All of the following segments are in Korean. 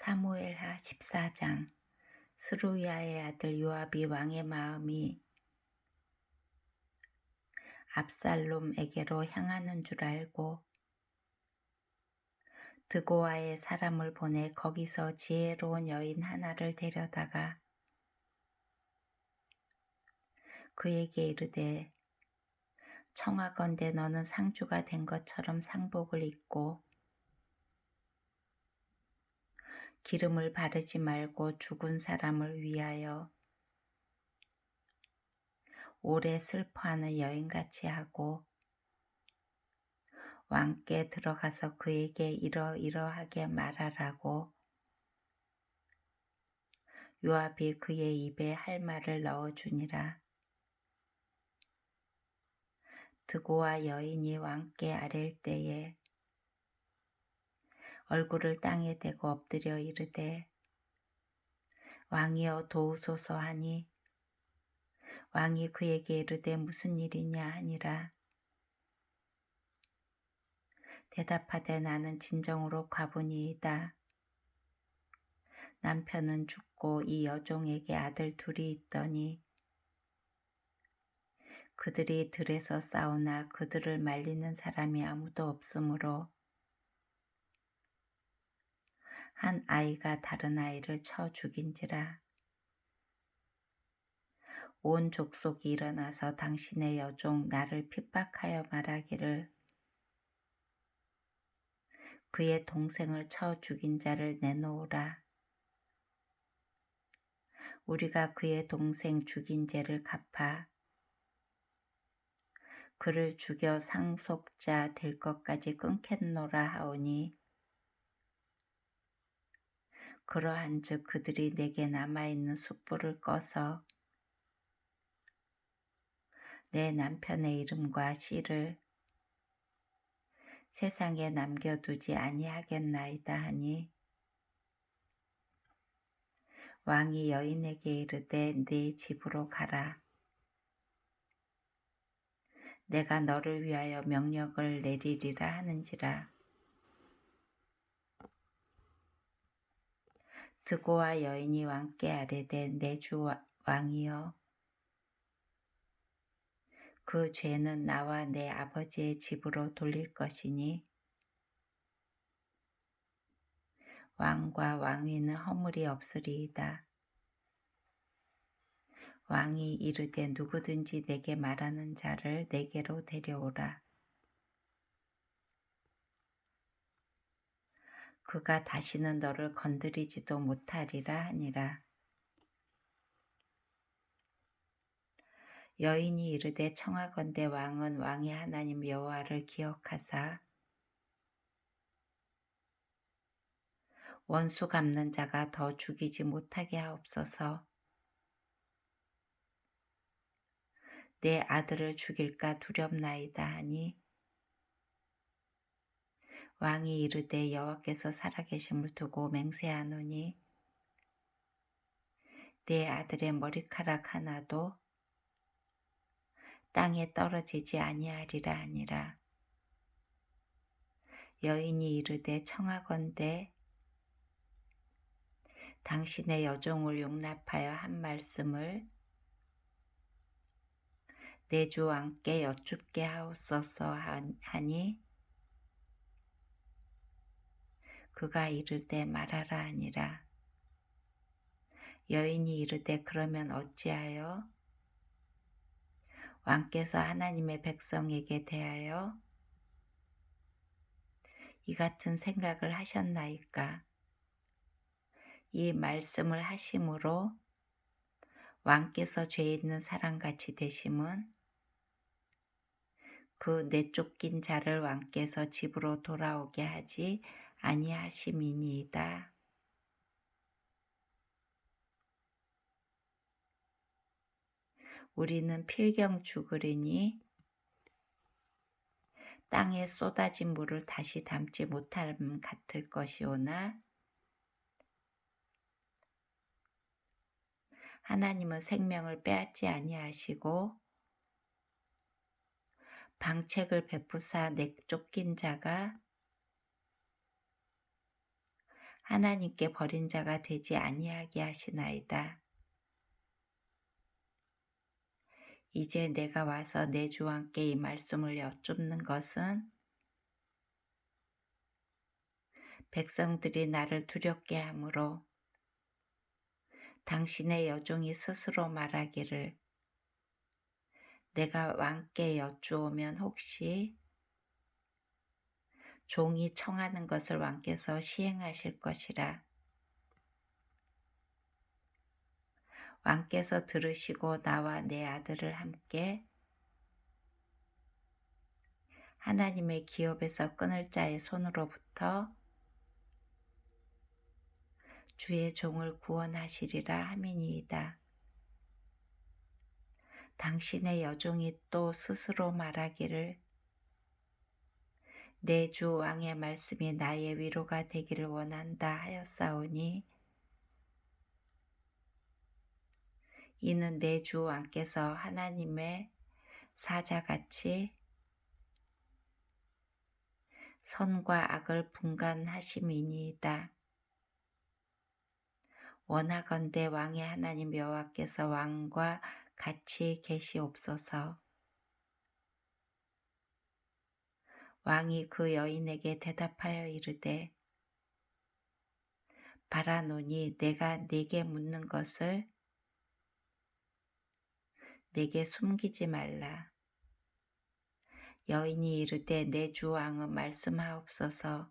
사무엘하 14장. 스루야의 아들 요압이 왕의 마음이 압살롬에게로 향하는 줄 알고 드고아의 사람을 보내 거기서 지혜로운 여인 하나를 데려다가 그에게 이르되, 청하건대 너는 상주가 된 것처럼 상복을 입고 기름을 바르지 말고 죽은 사람을 위하여 오래 슬퍼하는 여인같이 하고 왕께 들어가서 그에게 이러이러하게 말하라고 요압이 그의 입에 할 말을 넣어주니라. 드고와 여인이 왕께 아랠 때에 얼굴을 땅에 대고 엎드려 이르되, 왕이여 도우소서 하니 왕이 그에게 이르되 무슨 일이냐 하니라. 대답하되 나는 진정으로 과부니이다. 남편은 죽고 이 여종에게 아들 둘이 있더니 그들이 들에서 싸우나 그들을 말리는 사람이 아무도 없으므로 한 아이가 다른 아이를 쳐 죽인지라. 온 족속이 일어나서 당신의 여종 나를 핍박하여 말하기를, 그의 동생을 쳐 죽인 자를 내놓으라. 우리가 그의 동생 죽인 죄를 갚아 그를 죽여 상속자 될 것까지 끊겠노라 하오니, 그러한즉 그들이 내게 남아있는 숯불을 꺼서 내 남편의 이름과 씨를 세상에 남겨두지 아니하겠나이다 하니, 왕이 여인에게 이르되 네 집으로 가라. 내가 너를 위하여 명령을 내리리라 하는지라. 드고와 여인이 왕께 아뢰되 내 주 왕이여, 그 죄는 나와 내 아버지의 집으로 돌릴 것이니 왕과 왕위는 허물이 없으리이다. 왕이 이르되 누구든지 내게 말하는 자를 내게로 데려오라. 그가 다시는 너를 건드리지도 못하리라 하니라. 여인이 이르되 청하건대 왕은 왕의 하나님 여호와를 기억하사 원수 갚는 자가 더 죽이지 못하게 하옵소서. 내 아들을 죽일까 두렵나이다 하니, 왕이 이르되 여호와께서 살아계심을 두고 맹세하노니 내 아들의 머리카락 하나도 땅에 떨어지지 아니하리라 하니라. 여인이 이르되 청하건대 당신의 여종을 용납하여 한 말씀을 내 주 왕께 여쭙게 하옵소서 하니, 그가 이르되 말하라 하니라. 여인이 이르되 그러면 어찌하여 왕께서 하나님의 백성에게 대하여 이 같은 생각을 하셨나이까? 이 말씀을 하심으로 왕께서 죄 있는 사람같이 되심은 그 내쫓긴 자를 왕께서 집으로 돌아오게 하지 아니하심이니이다. 우리는 필경 죽으리니 땅에 쏟아진 물을 다시 담지 못함 같을 것이오나 하나님은 생명을 빼앗지 아니하시고 방책을 베푸사 내쫓긴 자가 하나님께 버린 자가 되지 아니하게 하시나이다. 이제 내가 와서 내 주와 함께 이 말씀을 여쭙는 것은 백성들이 나를 두렵게 하므로 당신의 여종이 스스로 말하기를 내가 왕께 여쭈오면 혹시 종이 청하는 것을 왕께서 시행하실 것이라. 왕께서 들으시고 나와 내 아들을 함께 하나님의 기업에서 끊을 자의 손으로부터 주의 종을 구원하시리라 함이니이다. 당신의 여종이 또 스스로 말하기를 내 주 왕의 말씀이 나의 위로가 되기를 원한다 하였사오니 이는 내 주 왕께서 하나님의 사자같이 선과 악을 분간하심이니이다. 원하건대 왕의 하나님 여호와께서 왕과 같이 계시옵소서. 왕이 그 여인에게 대답하여 이르되 바라노니 내가 네게 묻는 것을 내게 숨기지 말라. 여인이 이르되 내 주 왕은 말씀하옵소서.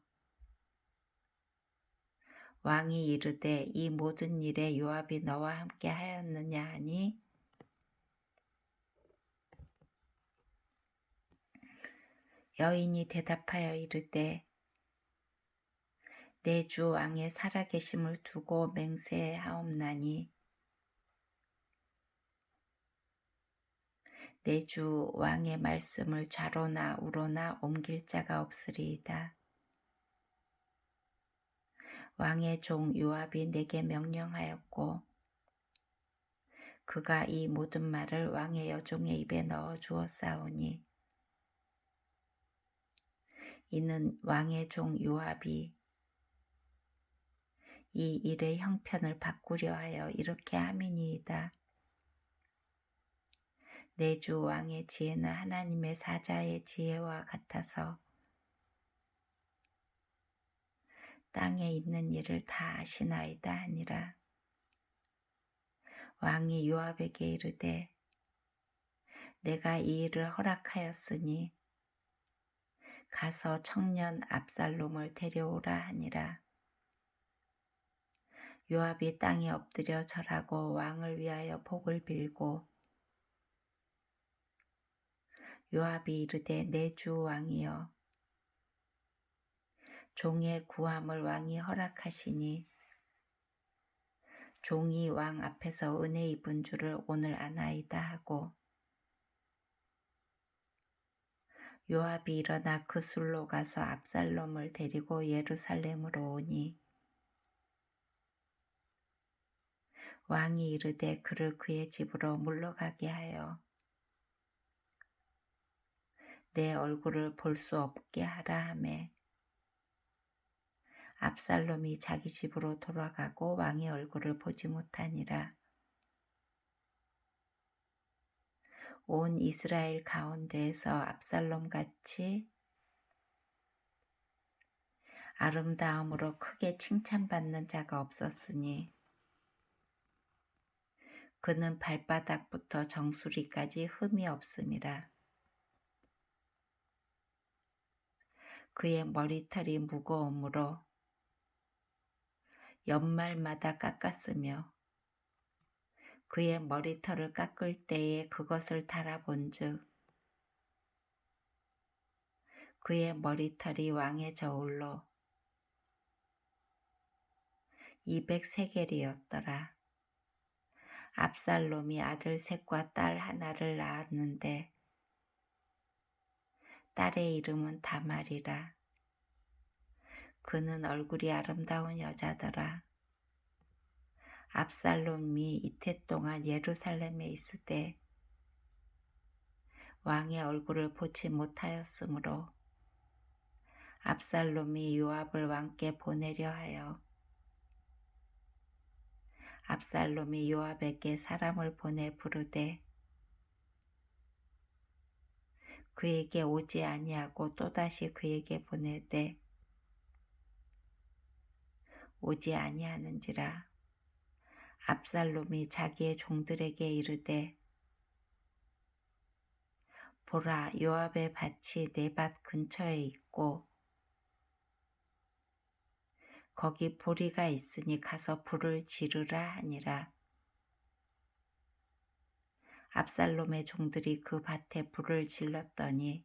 왕이 이르되 이 모든 일에 요압이 너와 함께 하였느냐 하니 여인이 대답하여 이르되 내 주 왕의 살아계심을 두고 맹세하옵나니 내 주 왕의 말씀을 좌로나 우로나 옮길 자가 없으리이다. 왕의 종 요압이 내게 명령하였고 그가 이 모든 말을 왕의 여종의 입에 넣어 주었사오니 이는 왕의 종 요압이 이 일의 형편을 바꾸려 하여 이렇게 함이니이다. 내 주 왕의 지혜는 하나님의 사자의 지혜와 같아서 땅에 있는 일을 다 아시나이다 하니라. 왕이 요압에게 이르되 내가 이 일을 허락하였으니 가서 청년 압살롬을 데려오라 하니라. 요압이 땅에 엎드려 절하고 왕을 위하여 복을 빌고 요압이 이르되 내 주 왕이여 종의 구함을 왕이 허락하시니 종이 왕 앞에서 은혜 입은 줄을 오늘 아나이다 하고 요압이 일어나 그 술로 가서 압살롬을 데리고 예루살렘으로 오니 왕이 이르되 그를 그의 집으로 물러가게 하여 내 얼굴을 볼 수 없게 하라 하매 압살롬이 자기 집으로 돌아가고 왕의 얼굴을 보지 못하니라. 온 이스라엘 가운데에서 압살롬같이 아름다움으로 크게 칭찬받는 자가 없었으니 그는 발바닥부터 정수리까지 흠이 없음이라. 그의 머리털이 무거우므로 연말마다 깎았으며 그의 머리털을 깎을 때에 그것을 달아본즉 그의 머리털이 왕의 저울로 200세겔이었더라. 압살롬이 아들 셋과 딸 하나를 낳았는데 딸의 이름은 다말이라. 그는 얼굴이 아름다운 여자더라. 압살롬이 이태 동안 예루살렘에 있을 때 왕의 얼굴을 보지 못하였으므로 압살롬이 요압을 왕께 보내려 하여 압살롬이 요압에게 사람을 보내 부르되 그에게 오지 아니하고 또다시 그에게 보내되 오지 아니하는지라. 압살롬이 자기의 종들에게 이르되 보라, 요압의 밭이 내 밭 근처에 있고 거기 보리가 있으니 가서 불을 지르라 하니라. 압살롬의 종들이 그 밭에 불을 질렀더니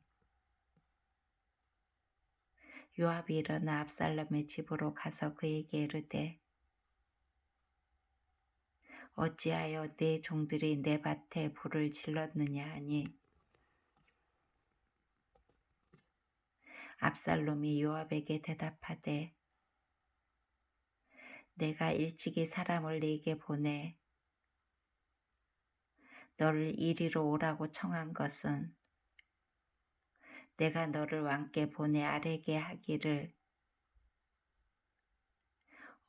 요압이 일어나 압살롬의 집으로 가서 그에게 이르되 어찌하여 내 종들이 내 밭에 불을 질렀느냐 하니 압살롬이 요압에게 대답하되 내가 일찍이 사람을 네게 보내 너를 이리로 오라고 청한 것은 내가 너를 왕께 보내 아뢰게 하기를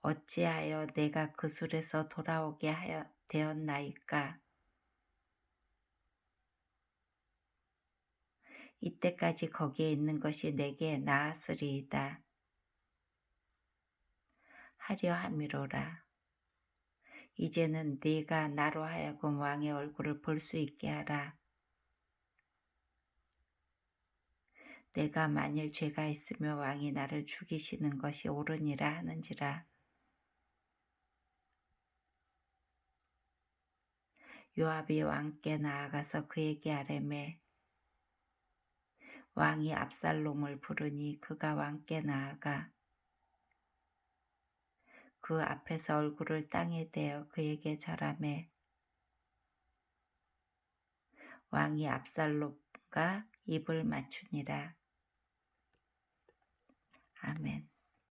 어찌하여 내가 그 술에서 돌아오게 되었나이까. 이때까지 거기에 있는 것이 내게 나았으리이다 하려 함이로라. 이제는 네가 나로 하여금 왕의 얼굴을 볼 수 있게 하라. 내가 만일 죄가 있으며 왕이 나를 죽이시는 것이 옳으니라 하는지라. 요압이 왕께 나아가서 그에게 아뢰매 왕이 압살롬을 부르니 그가 왕께 나아가 그 앞에서 얼굴을 땅에 대어 그에게 절하매 왕이 압살롬과 입을 맞추니라. 아멘.